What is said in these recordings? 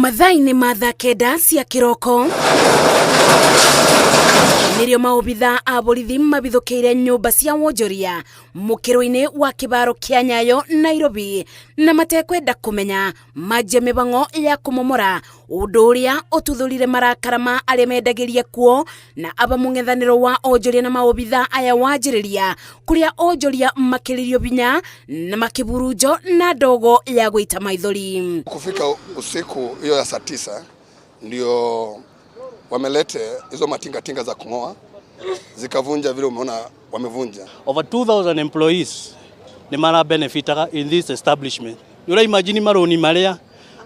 Mathaini mathaa kenda cia kiroko nirio maobitha a borithi mabithukiire nyumba cia wonjoria mukiro-ini wa kibaro kia Nyayo Nairobi na matekwenda kumenya maje mibango ya kumomora undu uria ututhurire marakara ma aria mendagiria kuo na aba mung'ethaniro wa onjoria na maobitha aya wanjiriria kuria onjoria makiririo binya na makiburujo na ndogo ya guita maithori. Kufika usiku hiyo ya saa 9 ndio wamelete hizo matinga za kung'oa zikavunja vile umeona wamevunja. Over 2000 employees ni mara benefitaga in this establishment. Yura imagine maroni maria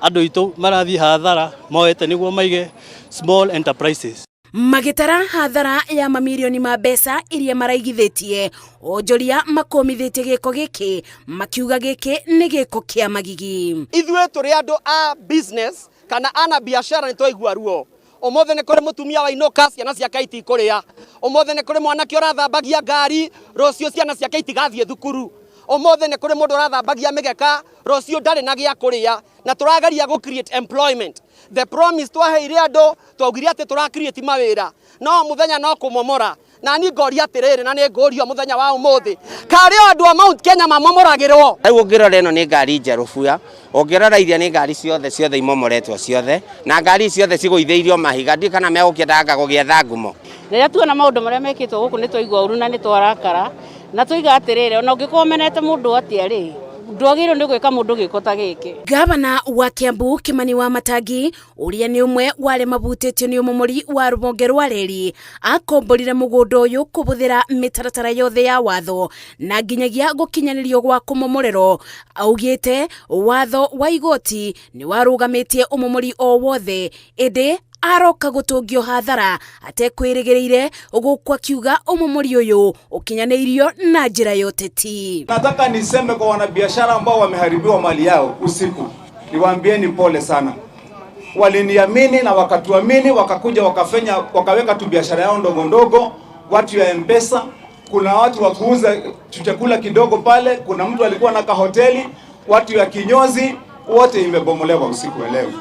andu itu marathi hathara moete niguo maige small enterprises. Magitara hathara ya mamilioni ma mbeca iria maraigithitie onjoria makomithitie giko giki makiuga giki ni giko kia magigi. Ithwe turi andu a business kana ana biashara ni twaigua ruo. Omothe ne kore mutumia wa inoka ciana cia kaiti kuria. Omothe ne kore mwanake urathambagia ngari rocio ciana cia kaiti gathie thukuru. Omothe ne kore mundu urathambagia migeka rocio ndari na gia kuria na turagaria go create employment. The promise twaheire andu twaugiria ati tura create mawira no muthenya no kumomora na ni ngoria atiriri na ni ngorio muthenya wa umuthi kari andu a Mount Kenya mamomoragirwo. Riu ngirora eno ni ngari njeru buya ongirora iria ni ngari ciothe imomoretwo ciothe na ngari ciothe ciguitheirio mahiga ndi kana megukiendaga gugietha ngumo. Riria tuona maundu maria mekitwo guku ni twaigua uru na ni twarakara na twiga atiriri ona ungikomenete mundu atiari ndwagiro ni gwika mundu gikota giki. Gavana wa Kiambu Kimani Wamatangi uria ni umwe wale mabutitio ni umomori wa rubonge rwa reri akomborire mugundo uyu kubuthira mitaratara yothe ya watho na nginyagia gukinyanirio gwa kumomorero. Augite watho wa igoti ni warugamitie umomori o wothe indi aroka gutungio hathara atekwirigireire ugukwa kiuga umomori uyu ukinyanirio na njira yoteti. Nataka niseme kwa wanabiashara ambao wameharibiwa mali yao usiku, niwaambieni pole sana. Waliniamini na wakatuamini, wakakuja wakaweka tu biashara yao ndogo ndogo, watu ya M-Pesa, kuna watu wa kuuza chakula kidogo pale, kuna mtu alikuwa na kahoteli, watu ya kinyozi, wote imebomolewa usiku wa leo.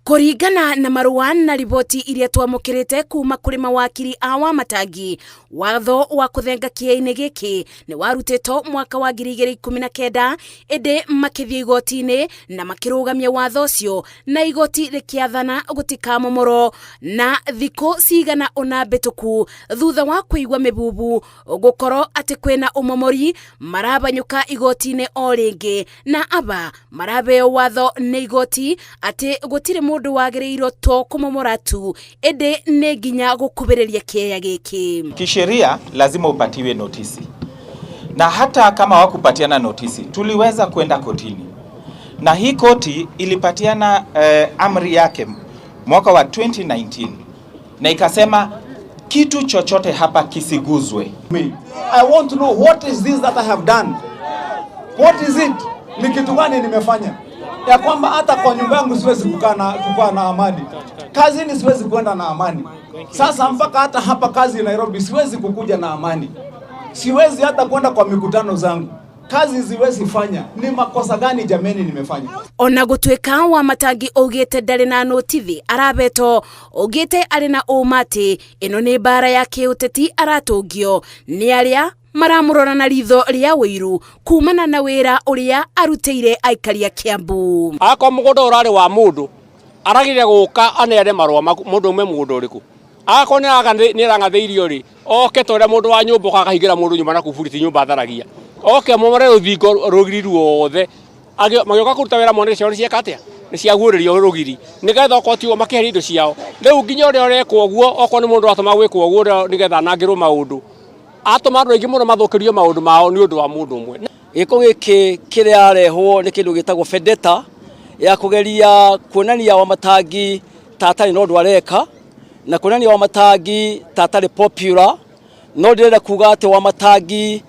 Kuringana na marua na riboti iria twamukirite kuma kuri mawakiri a Wamatangi, watho wa kuthenga kieni giki ni warutito mwaka wa 2019 indi makithie igoti-ini na makirugamia watho ucio na igoti rikiathana gutikamomoro na thiko cigana ona mbituku thutha wa kuigwa mibubu gukoro ati kwina umomori marabanyuka igoti-ini o ringi na aba marabeo watho ni igoti ati gutire mundu wagireiro to kumomora tu ende ne ginya gukubereria kieya giki. Kisheria lazima upatiwe notisi, na hata kama wakupatiana notisi tuliweza kwenda kotini na hii koti ilipatiana amri yake mwaka wa 2019 na ikasema kitu chochote hapa kisiguzwe. I want to know what is this that I have done. What is it? Ni kitu gani nimefanya ya kwamba hata kwa nyumba yangu siwezi kukaa na amani, kazini siwezi kwenda na amani. Sasa mpaka hata hapa kazi Nairobi siwezi kukuja na amani, siwezi hata kwenda kwa mikutano zangu, kazi siwezi fanya. Ni makosa gani jameni nimefanya? Ona gutweka Wamatangi ugite ndari na notithi arabeto ugite ari na umati ino ni bara ya kiuteti aratungio ni aria maramurora na ritho ria wiru kumana na wira uria arutire aikaria Kiambu. Ako mugondo urari wa mundu aragire guka anere marwa mundu umwe mugondo uriku ako ni rangatheirio ri oke tore mundu wa nyumba kakahingira mundu nyumba na kuburiti nyumba tharagia oke momore ruthingo rugiriru othe magioka kuruta wira mone cio cia katia ni cia guuririo rugiri nigetha okotiwo makeheri indo ciao riu nginya uri orekwo guo oko ni mundu atuma gwikwo guo nigetha nangirwo maundu atuma andu aingi muno mathukirio maundu mao ni undu wa mundu umwe. Giko giki kiria arehwo ni kindu gitagwo vendetta ya kugeria kuonania Wamatangi tatari no ndu areka na kuonania Wamatangi tatari popular no ndirenda kuga ati Wamatangi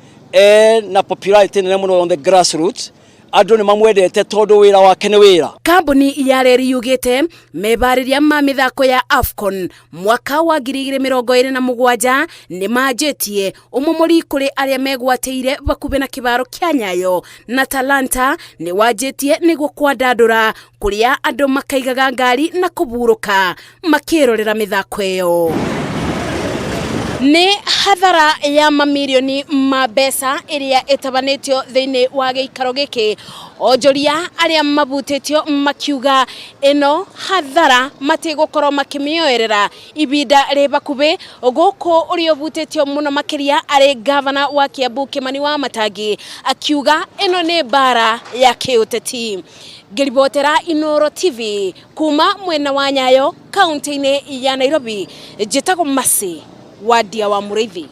na popularity nene muno on the grassroots andu ni mamwendete tondu wira wake ni wira. Kambuni ya Reri yugite mebariria ma mithako ya AFCON mwaka wa 2027 ni majetie umumuri kuri aria megwateire bakube na kibaro kia Nyayo na Talanta ni wajetie niguo kwandandura kuria andu makaigaga ngari na kuburuka makirorera mithako iyo. Ni hathara ya mamilioni ma mbeca iria etabanetio thiini wa giikaro giki, onjoria aria mabutetio makiuga eno hathara matigukoro makimioerera ibida ri bakubi guku urio butetio muno makiria ari governor wa Kiambu Kimani Wamatangi akiuga eno ni bara ya kiuteti. Ngiribotera Inooro TV kuma mwena wa Nyayo kaunti-ini ya Nairobi, njitagwo Masi Wadia wa Muriithi.